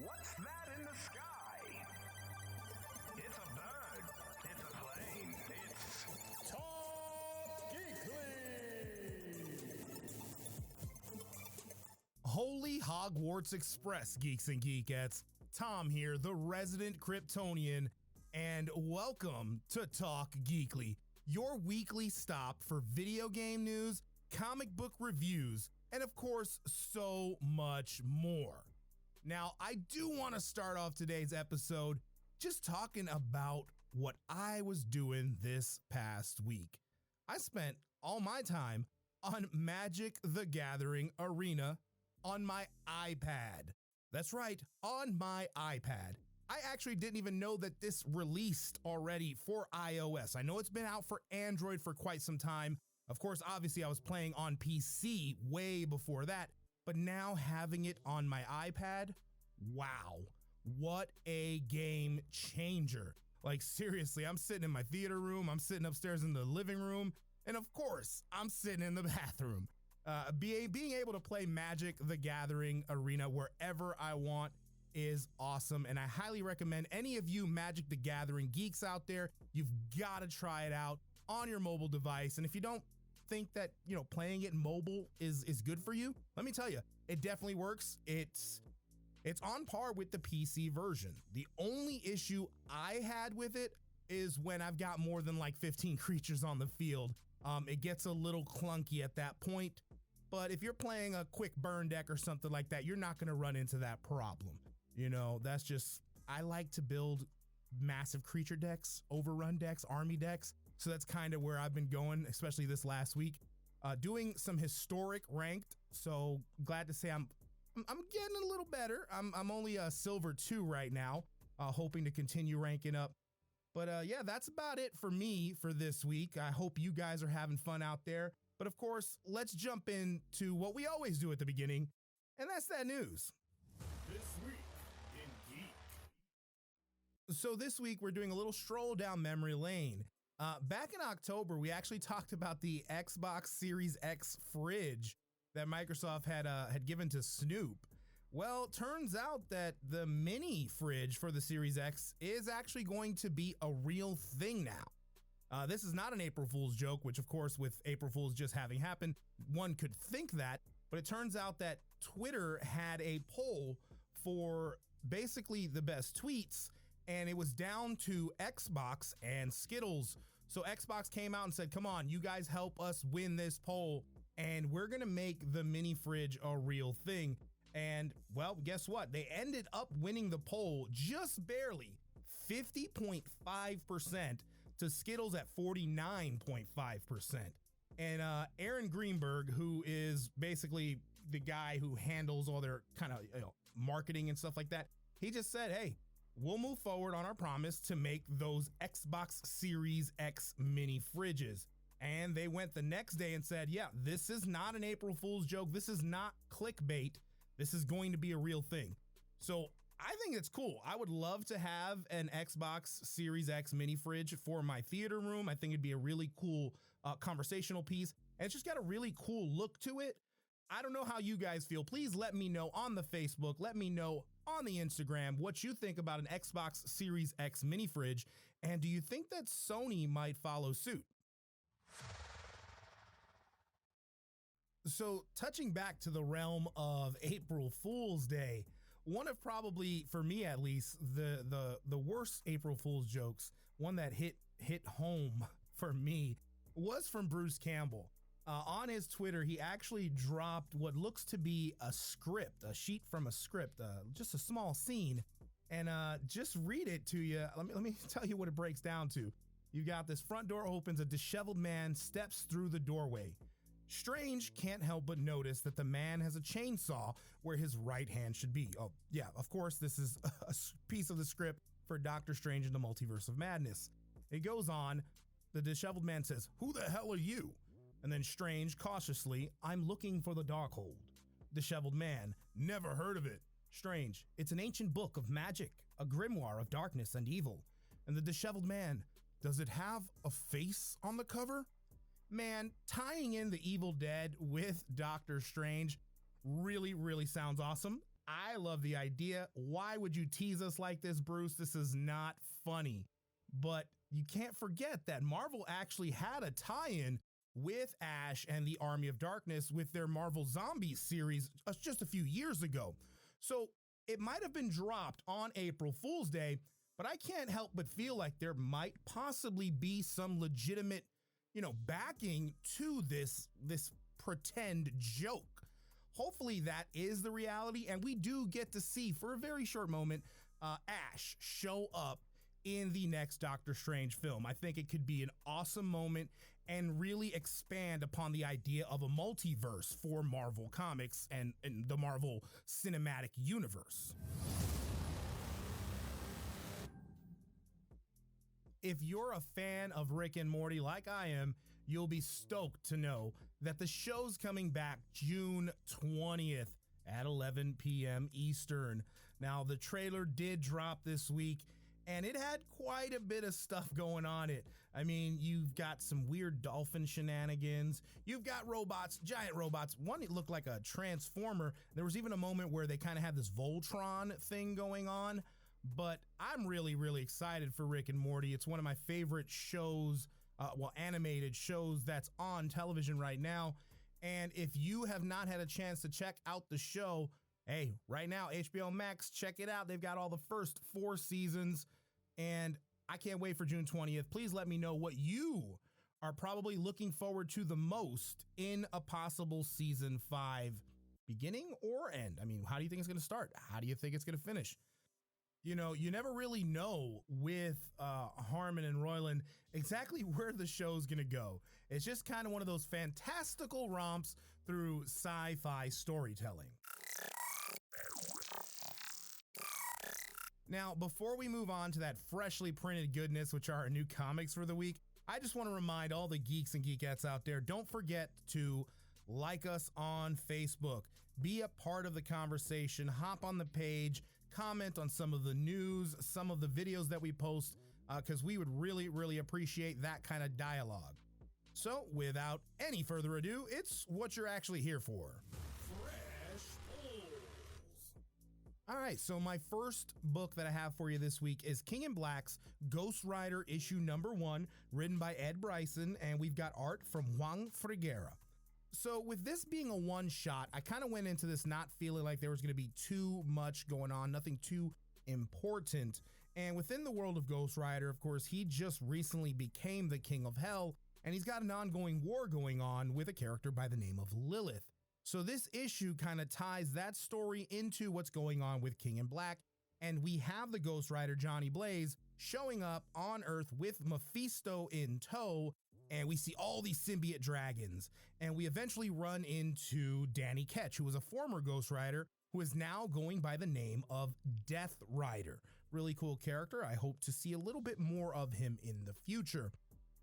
What's that in the sky? It's a bird. It's a plane. It's Talk Geekly! Holy Hogwarts Express, geeks and geekettes. Tom here, the resident Kryptonian, and welcome to Talk Geekly, your weekly stop for video game news, comic book reviews, and of course, so much more. Now, I do want to start off today's episode just talking about what I was doing this past week. I spent all my time on Magic the Gathering Arena on my iPad. That's right, on my iPad. I actually didn't even know that this released already for iOS. I know it's been out for Android for quite some time. Of course, obviously I was playing on PC way before that, but now having it on my iPad, wow, what a game changer. Like seriously, I'm sitting in my theater room, I'm sitting upstairs in the living room, and of course, I'm sitting in the bathroom. Being able to play Magic the Gathering Arena wherever I want is awesome, and I highly recommend any of you Magic the Gathering geeks out there, you've got to try it out on your mobile device. And if you don't think that, playing it mobile is good for you, let me tell you, it definitely works. It's on par with the PC version. The only issue I had with it is when I've got more than like 15 creatures on the field. It gets a little clunky at that point, but if you're playing a quick burn deck or something like that, you're not going to run into that problem. That's just, I like to build massive creature decks, overrun decks, army decks. So that's kind of where I've been going, especially this last week, doing some historic ranked. So glad to say I'm getting a little better. I'm only a silver 2 right now, hoping to continue ranking up. But yeah, that's about it for me for this week. I hope you guys are having fun out there. But of course, let's jump into what we always do at the beginning, and that's that news. This week in Geek. So this week we're doing a little stroll down memory lane. Back in October, we actually talked about the Xbox Series X fridge that Microsoft had given to Snoop. Well, turns out that the mini fridge for the Series X is actually going to be a real thing now. This is not an April Fool's joke, which of course with April Fool's just having happened, one could think that, but it turns out that Twitter had a poll for basically the best tweets, and it was down to Xbox and Skittles. So Xbox came out and said, come on, you guys help us win this poll, and we're gonna make the mini fridge a real thing. And well, guess what? They ended up winning the poll just barely, 50.5% to Skittles at 49.5%. And Aaron Greenberg, who is basically the guy who handles all their kind of marketing and stuff like that, he just said, hey, we'll move forward on our promise to make those Xbox Series X mini fridges. And they went the next day and said, yeah, this is not an April Fool's joke. This is not clickbait. This is going to be a real thing. So I think it's cool. I would love to have an Xbox Series X mini fridge for my theater room. I think it'd be a really cool conversational piece. And it's just got a really cool look to it. I don't know how you guys feel. Please let me know on the Facebook. Let me know on the Instagram what you think about an Xbox Series X mini fridge. And do you think that Sony might follow suit? So touching back to the realm of April Fool's Day, one of probably, for me at least, the worst April Fool's jokes, one that hit home for me, was from Bruce Campbell. On his Twitter, he actually dropped what looks to be a script, a sheet from a script, just a small scene, and just read it to you. Let me tell you what it breaks down to. You got this front door opens, a disheveled man steps through the doorway. Strange can't help but notice that the man has a chainsaw where his right hand should be. Oh, yeah, of course, this is a piece of the script for Doctor Strange in the Multiverse of Madness. It goes on, the disheveled man says, "Who the hell are you?" And then Strange, cautiously, "I'm looking for the Darkhold." Disheveled man, "Never heard of it." Strange, "It's an ancient book of magic, a grimoire of darkness and evil." And the disheveled man, "Does it have a face on the cover?" Man, tying in the Evil Dead with Doctor Strange really, really sounds awesome. I love the idea. Why would you tease us like this, Bruce? This is not funny. But you can't forget that Marvel actually had a tie-in with Ash and the Army of Darkness with their Marvel Zombies series just a few years ago. So it might have been dropped on April Fool's Day, but I can't help but feel like there might possibly be some legitimate, backing to this pretend joke. Hopefully that is the reality, and we do get to see for a very short moment Ash show up in the next Doctor Strange film. I think it could be an awesome moment and really expand upon the idea of a multiverse for Marvel Comics and the Marvel Cinematic Universe. If you're a fan of Rick and Morty like I am, you'll be stoked to know that the show's coming back June 20th at 11 p.m. Eastern. Now, the trailer did drop this week, and it had quite a bit of stuff going on it. I mean, you've got some weird dolphin shenanigans. You've got robots, giant robots. One, it looked like a transformer. There was even a moment where they kind of had this Voltron thing going on. But I'm really, really excited for Rick and Morty. It's one of my favorite shows, animated shows that's on television right now. And if you have not had a chance to check out the show, hey, right now, HBO Max, check it out. They've got all the first 4 seasons, and I can't wait for June 20th. Please let me know what you are probably looking forward to the most in a possible season 5 beginning or end. I mean, how do you think it's going to start? How do you think it's going to finish? You never really know with Harmon and Roiland exactly where the show's going to go. It's just kind of one of those fantastical romps through sci-fi storytelling. Now, before we move on to that freshly printed goodness, which are our new comics for the week, I just want to remind all the geeks and geekettes out there, don't forget to like us on Facebook. Be a part of the conversation. Hop on the page. Comment on some of the news, some of the videos that we post, because we would really, really appreciate that kind of dialogue. So without any further ado, it's what you're actually here for. Fresh Pulls. All right, so my first book that I have for you this week is King in Black's Ghost Rider issue #1, written by Ed Bryson, and we've got art from Juan Friguera. So with this being a one-shot, I kind of went into this not feeling like there was going to be too much going on, nothing too important. And within the world of Ghost Rider, of course, he just recently became the King of Hell, and he's got an ongoing war going on with a character by the name of Lilith. So this issue kind of ties that story into what's going on with King in Black, and we have the Ghost Rider Johnny Blaze showing up on Earth with Mephisto in tow, and we see all these symbiote dragons, and we eventually run into Danny Ketch, who was a former Ghost Rider, who is now going by the name of Death Rider. Really cool character. I hope to see a little bit more of him in the future.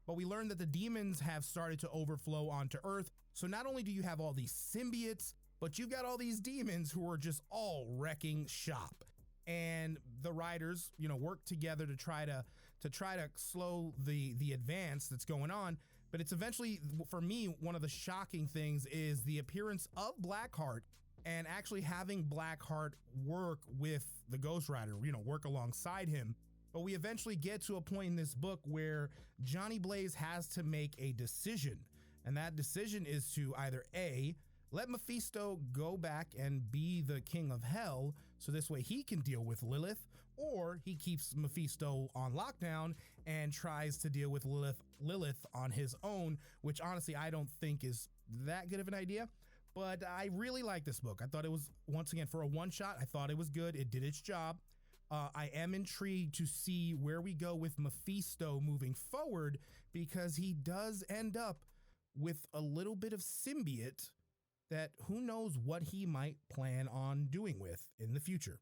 But we learned that the demons have started to overflow onto Earth, so not only do you have all these symbiotes, but you've got all these demons who are just all wrecking shop. And the riders, work together to try to slow the advance that's going on. But it's eventually, for me, one of the shocking things is the appearance of Blackheart, and actually having Blackheart work with the Ghost Rider, work alongside him. But we eventually get to a point in this book where Johnny Blaze has to make a decision. And that decision is to either A, let Mephisto go back and be the King of Hell, so this way he can deal with Lilith, or he keeps Mephisto on lockdown and tries to deal with Lilith on his own, which honestly I don't think is that good of an idea. But I really like this book. I thought it was, once again, for a one-shot, I thought it was good. It did its job. I am intrigued to see where we go with Mephisto moving forward, because he does end up with a little bit of symbiote that who knows what he might plan on doing with in the future.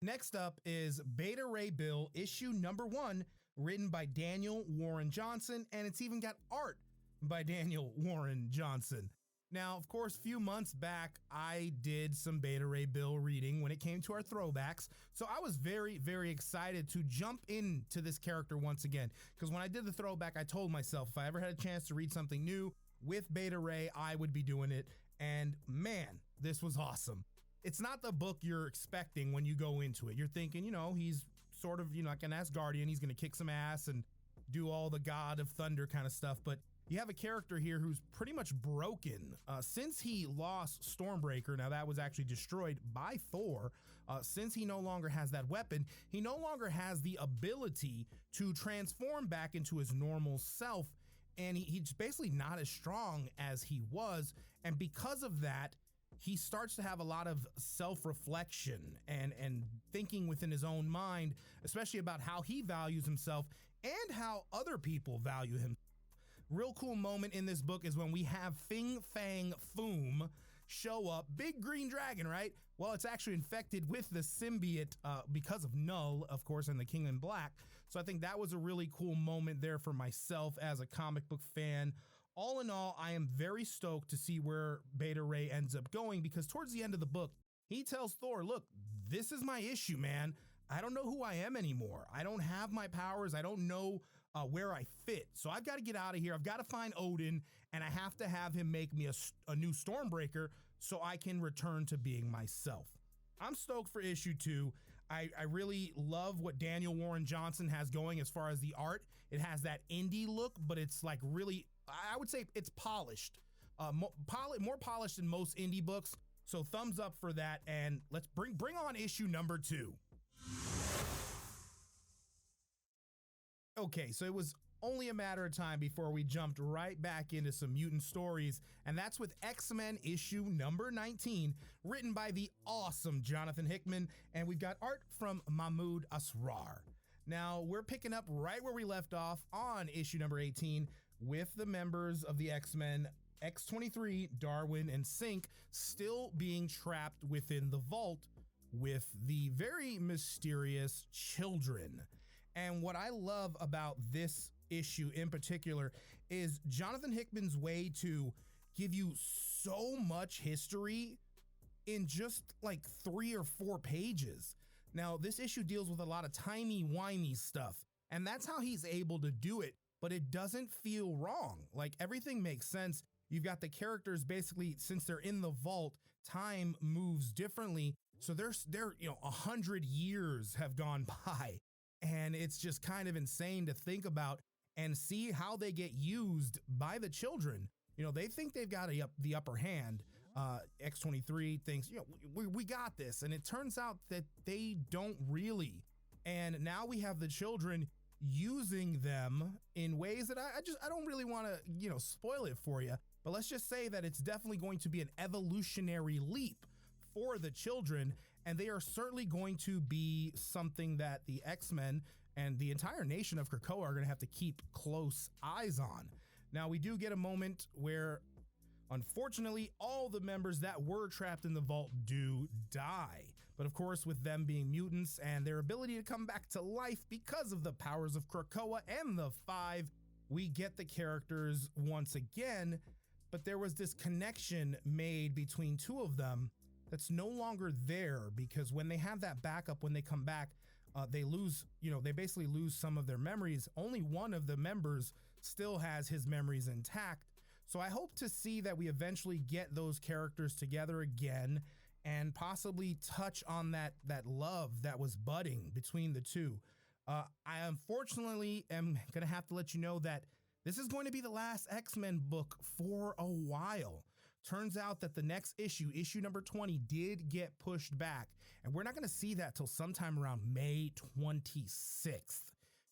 Next up is Beta Ray Bill issue #1, written by Daniel Warren Johnson, and it's even got art by Daniel Warren Johnson. Now, of course, a few months back, I did some Beta Ray Bill reading when it came to our throwbacks. So I was very, very excited to jump into this character once again. Because when I did the throwback, I told myself if I ever had a chance to read something new with Beta Ray, I would be doing it. And man, this was awesome. It's not the book you're expecting when you go into it. You're thinking, he's sort of, like an Asgardian. He's going to kick some ass and do all the God of Thunder kind of stuff. But you have a character here who's pretty much broken. Since he lost Stormbreaker, now that was actually destroyed by Thor, since he no longer has that weapon, he no longer has the ability to transform back into his normal self. And he's basically not as strong as he was. And because of that, he starts to have a lot of self-reflection and thinking within his own mind, especially about how he values himself and how other people value him. Real cool moment in this book is when we have Fin Fang Foom show up. Big green dragon, right? Well, it's actually infected with the symbiote because of Null, of course, and the King in Black. So I think that was a really cool moment there for myself as a comic book fan. All in all, I am very stoked to see where Beta Ray ends up going, because towards the end of the book, he tells Thor, look, this is my issue, man. I don't know who I am anymore. I don't have my powers. I don't know where I fit. So I've got to get out of here. I've got to find Odin, and I have to have him make me a new Stormbreaker so I can return to being myself. I'm stoked for issue 2. I really love what Daniel Warren Johnson has going as far as the art. It has that indie look, but it's like really, I would say it's polished, more polished than most indie books. So thumbs up for that. And let's bring on issue number 2. Okay, so it was only a matter of time before we jumped right back into some mutant stories, and that's with X-Men issue number 19, written by the awesome Jonathan Hickman, and we've got art from Mahmoud Asrar. Now, we're picking up right where we left off on issue number 18 with the members of the X-Men, X-23, Darwin, and Synch still being trapped within the vault with the very mysterious children. And what I love about this issue in particular is Jonathan Hickman's way to give you so much history in just like 3 or 4 pages. Now, this issue deals with a lot of timey-wimey stuff, and that's how he's able to do it, but it doesn't feel wrong. Like, everything makes sense. You've got the characters basically, since they're in the vault, time moves differently. So they're 100 years have gone by. And it's just kind of insane to think about and see how they get used by the children. They think they've got the upper hand. X-23 thinks, we got this. And it turns out that they don't really. And now we have the children using them in ways that I don't really want to, spoil it for you. But let's just say that it's definitely going to be an evolutionary leap for the children. And they are certainly going to be something that the X-Men and the entire nation of Krakoa are going to have to keep close eyes on. Now, we do get a moment where, unfortunately, all the members that were trapped in the vault do die. But of course, with them being mutants and their ability to come back to life because of the powers of Krakoa and the Five, we get the characters once again. But there was this connection made between 2 of them that's no longer there, because when they have that backup, when they come back, they lose, they basically lose some of their memories. Only one of the members still has his memories intact. So I hope to see that we eventually get those characters together again and possibly touch on that love that was budding between the 2. I unfortunately am going to have to let you know that this is going to be the last X-Men book for a while. Turns out that the next issue number 20, did get pushed back, and we're not going to see that till sometime around May 26th.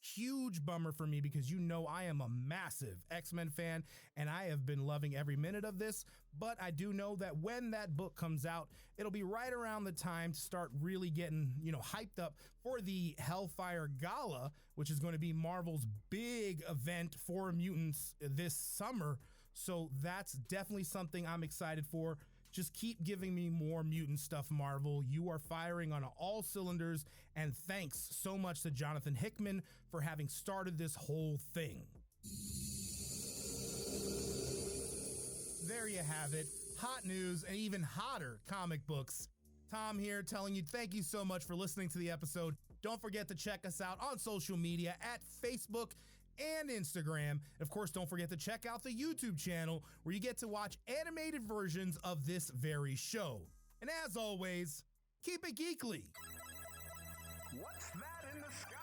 Huge bummer for me, because I am a massive X-Men fan and I have been loving every minute of this, but I do know that when that book comes out, it'll be right around the time to start really getting, hyped up for the Hellfire Gala, which is going to be Marvel's big event for mutants this summer. So that's definitely something I'm excited for. Just keep giving me more mutant stuff, Marvel. You are firing on all cylinders, and thanks so much to Jonathan Hickman for having started this whole thing. There you have it. Hot news and even hotter comic books. Tom here telling you thank you so much for listening to the episode. Don't forget to check us out on social media at Facebook, and Instagram. Of course, don't forget to check out the YouTube channel where you get to watch animated versions of this very show. And as always, keep it geekly. What's that in the sky?